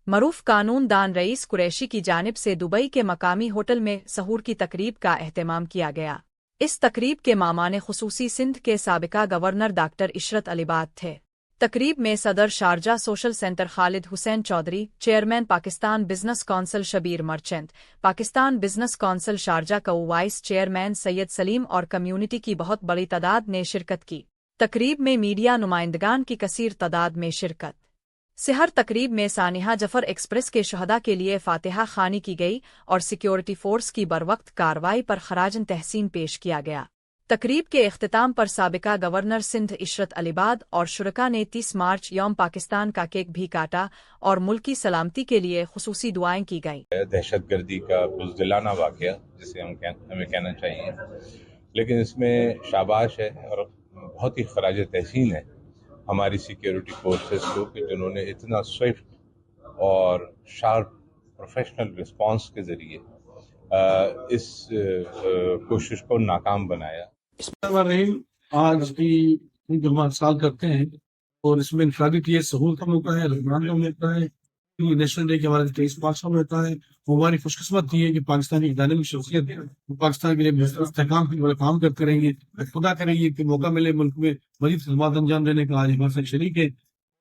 मरूफ कानून दान रईस कुरैशी की जानिब से दुबई के मकामी होटल में सहूर की तकरीब का एहतमाम किया गया। इस तकरीब के मामान खुसूसी सिंध के साबिका गवर्नर डॉक्टर इशरत अलीबाद थे। तकरीब में सदर Sharjah social centre Khalid Hussain Chaudhry, chairman Pakistan business council Shabbir Merchant, Pakistan business council Sharjah का वाइस चेयरमैन सैयद सलीम और कम्युनिटी की बहुत बड़ी तादाद ने शिरकत की। तकरीब में मीडिया नुमाइंदगान की कसीर तादाद में शिरकत। सिहर तकरीब में सानिहा जफर एक्सप्रेस के शहदा के लिए फातिहा खानी की गई और सिक्योरिटी फोर्स की बरवक्त कार्रवाई पर खराजन तहसीन पेश किया गया। तकरीब के इख्तिताम पर साबिका गवर्नर सिंध इशरत अलीबाद और शुरका ने 30 मार्च यौम पाकिस्तान का केक भी काटा और मुल्की सलामती के लिए खुसूसी दुआएं की गईं। दहशतगर्दी का बुज़दिलाना वाक़या जिसे हमें कहना चाहिए, लेकिन इसमें शाबाश है और बहुत ही खराज तहसीन है हमारी सिक्योरिटी फोर्सेस को कि जिन्होंने इतना स्विफ्ट और शार्प प्रोफेशनल रिस्पांस के ज़रिए इस कोशिश को नाकाम बनाया। आज की जो हम साल करते हैं और इसमें इंफरादी सहूल का मौका है, रमजान का मौका है, नेशनल डे के हमारे 23 मार्च का होता है। वो हमारी खुशकिस्मती है कि पाकिस्तानी इदारे में शख्सियत है, पाकिस्तान के लिए इस्तेहकाम के बड़े काम करते रहेंगे। खुदा करेंगे कि मौका मिले मुल्क में मजीद खिदमत अंजाम देने का। आज हमारे साथ शरीक है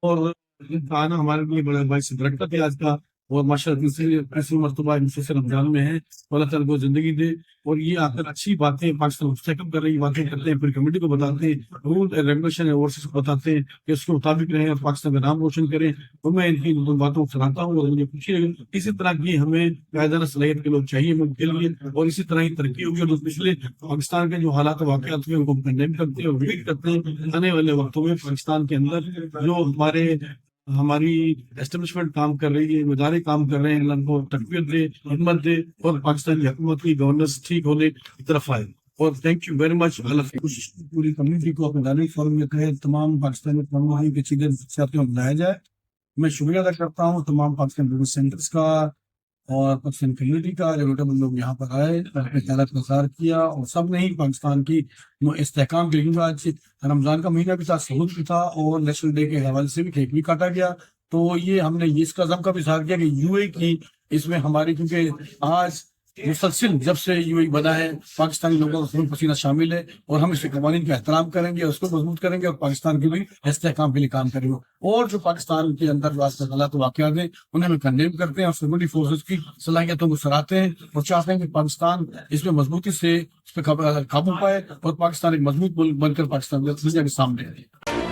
और इनका आना हमारे लिए बड़ा बाइस बरकत है आज का। और माशाअल्लाह तीसरी मरतबा मुसलसल रमजान में है, अल्लाह ताला को जिंदगी दे। और ये आकर अच्छी बातें पाकिस्तान मुस्तहकम कर रही बातें करते हैं, पूरी कमेटी को बताते हैं, रूल रेगुलेशन ओवरसीज को बताते हैं कि उसके मुताबिक रहें और पाकिस्तान का नाम रोशन करें। और मैं इनकी बातों को सुनाता हूँ और मुझे खुशी लगी। इसी तरह की हमें कायदाना सलाहियत के लोग चाहिए मुल्क के लिए, और इसी तरह ही तरक्की होगी। और पिछले पाकिस्तान के जो हालात वाक़यात हुए उनको कंडेम करते हैं और विजिट करते हैं। आने वाले वक्तों में पाकिस्तान के अंदर जो हमारी एस्टेब्लिशमेंट काम कर रही है, इदारे काम कर रहे हैं, उनको तकबीर दे, हिम्मत दे और पाकिस्तान की हुकूमत की गवर्नेंस ठीक होने की तरफ आए। और थैंक यू वेरी मच। पूरी कम्युनिटी को अपने दानी फॉरम में कहे तमाम पाकिस्तानी कम्युनिटी के चीजें साथ में बनाया जाए। मैं शुक्रिया अदा करता हूँ तमाम पाकिस्तान बिजनेस सेंटर्स का और पाकिस्तान कम्युनिटी का, जो लोग यहाँ पर आए, अपने ख्याल का इज़हार किया। और सब ने ही पाकिस्तान की इस्तेहकाम के लिए, आज रमजान का महीना भी था, सहूल भी था और नेशनल डे के हवाले से भी केक भी काटा गया। तो ये हमने इसका अज़म का भी इज़हार किया कि यूएई की इसमें हमारी, क्योंकि आज मुसलसिल जब से यूएई बना है पाकिस्तानी लोगों का खून पसीना शामिल है और हम इसके कवानीन का एहतराम करेंगे, उसको मजबूत करेंगे और पाकिस्तान के भी इस्तेहकाम के लिए काम करेंगे। और जो पाकिस्तान के अंदर हालात वाक़यात हैं उन्हें हम कंडेम करते हैं और सिक्योरिटी फोर्सेस की सलाहियतों को सराहते हैं और चाहते हैं कि पाकिस्तान इसमें मजबूती से इस पर काबू पाए और पाकिस्तान एक मजबूत मुल्क बनकर पाकिस्तान दुनिया के सामने है।